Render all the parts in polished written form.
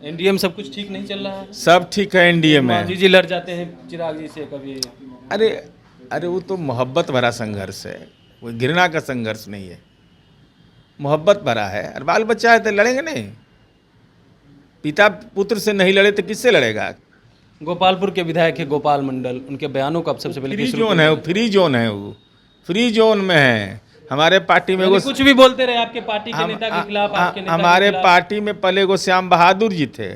NDA में सब कुछ ठीक नहीं चल रहा है। सब ठीक है एनडीए में। मोदी जी लड़ जाते हैं चिराग जी से कभी। अरे अरे वो तो मोहब्बत भरा संघर्ष है, वो घृणा का संघर्ष नहीं है, मोहब्बत भरा है। और बाल बच्चा है तो लड़ेंगे नहीं। पिता पुत्र से नहीं लड़े तो किससे लड़ेगा? गोपालपुर के विधायक है गोपाल मंडल, उनके बयानों को अब सबसे पहले फ्री किस रूप जोन में है, वो फ्री जोन है, वो फ्री जोन में है। हमारे पार्टी में वो कुछ भी बोलते रहे आपके पार्टी के नेता के खिलाफ, आपके नेता हमारे के खिलाफ। पार्टी में पहले वो श्याम बहादुर जी थे,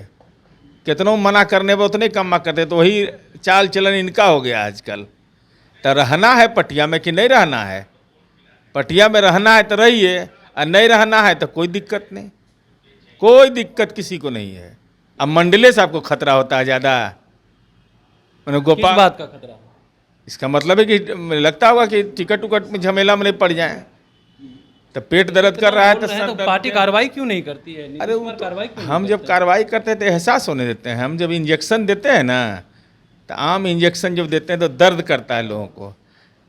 कितनों मना करने पर उतने कम करते, तो वही चाल चलन इनका हो गया आजकल। तो रहना है पटिया में कि नहीं रहना है? पटिया में रहना है तो रहिए, और नहीं रहना है तो कोई दिक्कत नहीं, कोई दिक्कत किसी को नहीं है। अब मंडले से आपको खतरा होता है ज़्यादा। किस गोपाल, बात का खतरा? इसका मतलब है कि लगता होगा कि टिकट उकट में झमेला में नहीं पड़ जाए, तो पेट दर्द कर रहा है तो सर दर्द पार्टी है। कार्रवाई क्यों नहीं करती है? अरे वो कार्रवाई क्यों हम जब कार्रवाई करते हैं तो एहसास होने देते हैं। हम जब इंजेक्शन देते हैं ना, तो आम इंजेक्शन जब देते हैं तो दर्द करता है लोगों को,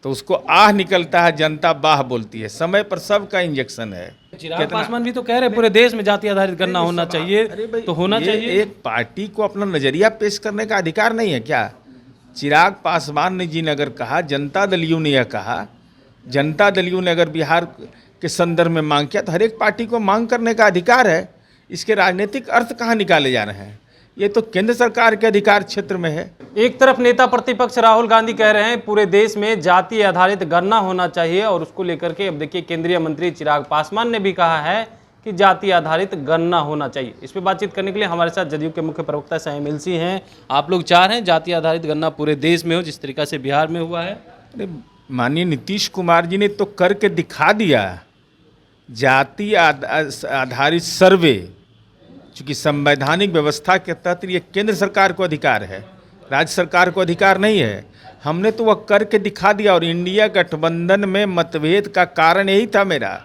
तो उसको आह निकलता है, जनता बाह बोलती है। समय पर सबका इंजेक्शन है। चिराग पासवान भी तो कह रहे हैं पूरे देश में जाति आधारित गणना होना चाहिए, तो होना चाहिए। एक पार्टी को अपना नजरिया पेश करने का अधिकार नहीं है क्या? चिराग पासवान जी ने अगर कहा, जनता दल यू ने यह कहा, जनता दल यू ने अगर बिहार के संदर्भ में मांग किया, तो हर एक पार्टी को मांग करने का अधिकार है। इसके राजनीतिक अर्थ कहाँ निकाले जा रहे हैं? ये तो केंद्र सरकार के अधिकार क्षेत्र में है। एक तरफ नेता प्रतिपक्ष राहुल गांधी कह रहे हैं पूरे देश में जाति आधारित गणना होना चाहिए, और उसको लेकर के अब देखिए केंद्रीय मंत्री चिराग पासवान ने भी कहा है कि जाति आधारित गणना होना चाहिए। इस पर बातचीत करने के लिए हमारे साथ जदयू के मुख्य प्रवक्ता साइम एलसी हैं। आप लोग चाह रहे हैं जाति आधारित गणना पूरे देश में हो, जिस तरीका से बिहार में हुआ है? अरे माननीय नीतीश कुमार जी ने तो करके दिखा दिया। जाति आधारित सर्वे, चूँकि संवैधानिक व्यवस्था के तहत ये केंद्र सरकार को अधिकार है, राज्य सरकार को अधिकार नहीं है। हमने तो वह करके दिखा दिया। और इंडिया गठबंधन में मतभेद का कारण यही था मेरा।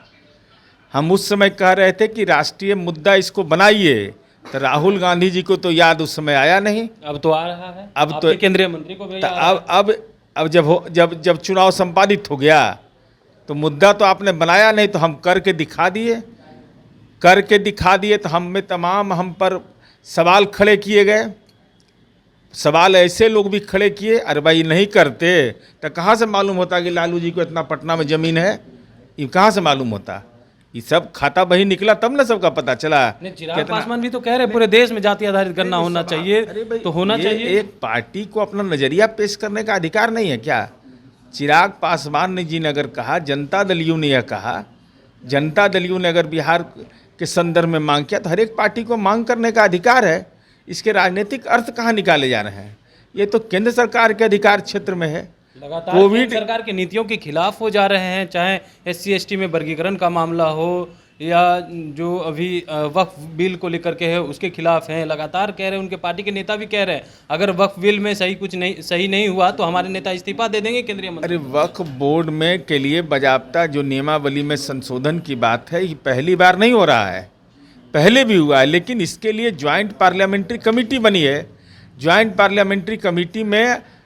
हम उस समय कह रहे थे कि राष्ट्रीय मुद्दा इसको बनाइए, तो राहुल गांधी जी को तो याद उस समय आया नहीं। अब तो आ रहा है, अब तो केंद्रीय मंत्री को भी अब जब चुनाव संपादित हो गया तो मुद्दा तो आपने बनाया नहीं, तो हम करके दिखा दिए। तो हम पर सवाल खड़े किए गए। सवाल ऐसे लोग भी खड़े किए, अरे भाई नहीं करते तो कहाँ से मालूम होता कि लालू जी को इतना पटना में ज़मीन है? ये कहाँ से मालूम होता? ये सब खाता बही निकला तब ना सबका पता चला। चिराग पासवान भी तो कह रहे हैं पूरे देश में जाति आधारित गणना होना चाहिए, तो होना चाहिए। एक पार्टी को अपना नजरिया पेश करने का अधिकार नहीं है क्या? चिराग पासवान जी ने अगर कहा, जनता दल यू ने यह कहा, जनता दल यू ने अगर बिहार के संदर्भ में मांग किया, तो हर एक पार्टी को मांग करने का अधिकार है। इसके राजनीतिक अर्थ कहाँ निकाले जा रहे हैं? ये तो केंद्र सरकार के अधिकार क्षेत्र में है। लगातार कोविड सरकार की नीतियों के खिलाफ हो जा रहे हैं, चाहे SC ST में वर्गीकरण का मामला हो, या जो अभी वक्फ बिल को लेकर के है उसके खिलाफ हैं। लगातार कह रहे हैं, उनके पार्टी के नेता भी कह रहे हैं अगर वक्फ बिल में सही नहीं हुआ तो हमारे नेता इस्तीफा दे देंगे केंद्रीय मंत्री। अरे वक्फ बोर्ड में के लिए बाजाब्ता जो नियमावली में संशोधन की बात है, ये पहली बार नहीं हो रहा है, पहले भी हुआ है। लेकिन इसके लिए ज्वाइंट पार्लियामेंट्री कमेटी बनी है। ज्वाइंट पार्लियामेंट्री कमेटी में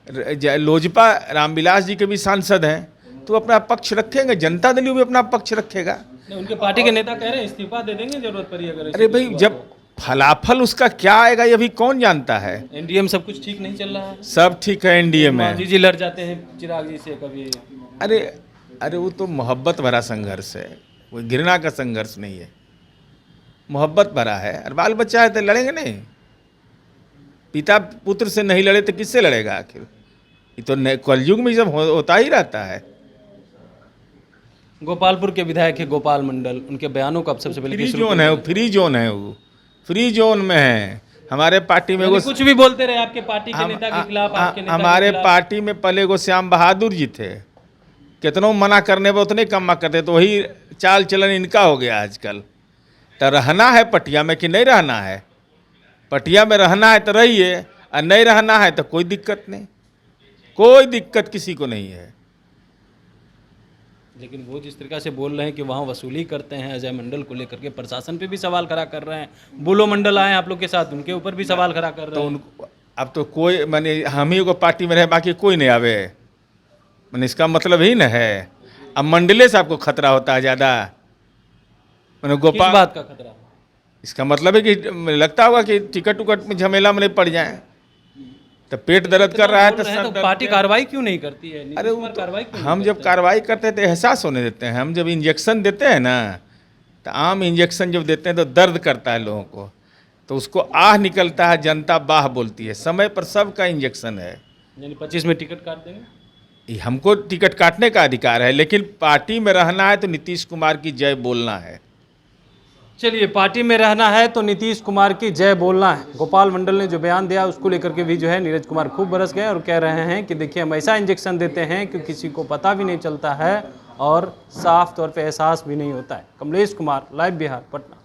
लोजपा रामविलास जी के भी सांसद हैं, तो अपना पक्ष रखेंगे, जनता दल भी अपना पक्ष रखेगा। उनके पार्टी के नेता कह रहे हैं इस्तीफा दे देंगे जरूरत पड़ी अगर। अरे भाई, जब फलाफल उसका क्या आएगा ये अभी कौन जानता है? एनडीए में सब कुछ ठीक नहीं चल रहा है। सब ठीक है एनडीए में। मोदी जी लड़ जाते हैं चिराग जी से कभी। अरे वो तो मोहब्बत भरा संघर्ष है, वो घृणा का संघर्ष नहीं है, मोहब्बत भरा है। और बाल बच्चा है तो लड़ेंगे नहीं। पिता पुत्र से नहीं लड़े तो किससे लड़ेगा आखिर? ये तो कलयुग में सब होता ही रहता है। गोपालपुर के विधायक है गोपाल मंडल, उनके बयानों को अब सबसे पहले फ्री जोन है, वो फ्री जोन है, वो फ्री जोन में है। हमारे पार्टी में वो कुछ भी बोलते रहे आपके पार्टी के नेता के खिलाफ, आपके नेता हमारे पार्टी में पहले वो श्याम बहादुर जी थे, कितनों मना करने पर उतने कम करते, तो वही चाल चलन इनका हो गया आजकल। तो रहना है पटिया में कि नहीं रहना है? पटिया में रहना है तो रहिए, और नहीं रहना है तो कोई दिक्कत नहीं, कोई दिक्कत किसी को नहीं है। लेकिन वो जिस तरीका से बोल रहे हैं कि वहाँ वसूली करते हैं अजय मंडल को लेकर के, प्रशासन पे भी सवाल खड़ा कर रहे हैं। बुलो मंडल आए आप लोग के साथ, उनके ऊपर भी सवाल खड़ा कर रहे हैं। तो अब तो कोई माने हम ही को पार्टी में रहे, बाकी कोई नहीं आवे, मैंने इसका मतलब ही न है। अब मंडले से आपको खतरा होता है ज़्यादा। मैंने किस बात का खतरा? इसका मतलब है कि लगता होगा कि टिकट उकट में झमेला में नहीं पड़ जाए। तो पेट दर्द कर रहा है तो सर तो दर्द पार्टी है। कार्रवाई क्यों नहीं करती है? नीतीश अरे कुमार कार्रवाई क्यों हम नहीं जब करते? कार्रवाई करते हैं तो एहसास होने देते हैं। हम जब इंजेक्शन देते हैं ना, तो आम इंजेक्शन जब देते हैं तो दर्द करता है लोगों को, तो उसको आह निकलता है, जनता बाह बोलती है। समय पर सबका इंजेक्शन है। यानी 25 में टिकट काट देंगे? ये हमको टिकट काटने का अधिकार है, लेकिन पार्टी में रहना है तो नीतीश कुमार की जय बोलना है। चलिए, पार्टी में रहना है तो नीतीश कुमार की जय बोलना है। गोपाल मंडल ने जो बयान दिया उसको लेकर के भी जो है नीरज कुमार खूब बरस गए और कह रहे हैं कि देखिए हम ऐसा इंजेक्शन देते हैं कि किसी को पता भी नहीं चलता है और साफ तौर पे एहसास भी नहीं होता है। कमलेश कुमार, लाइव बिहार, पटना।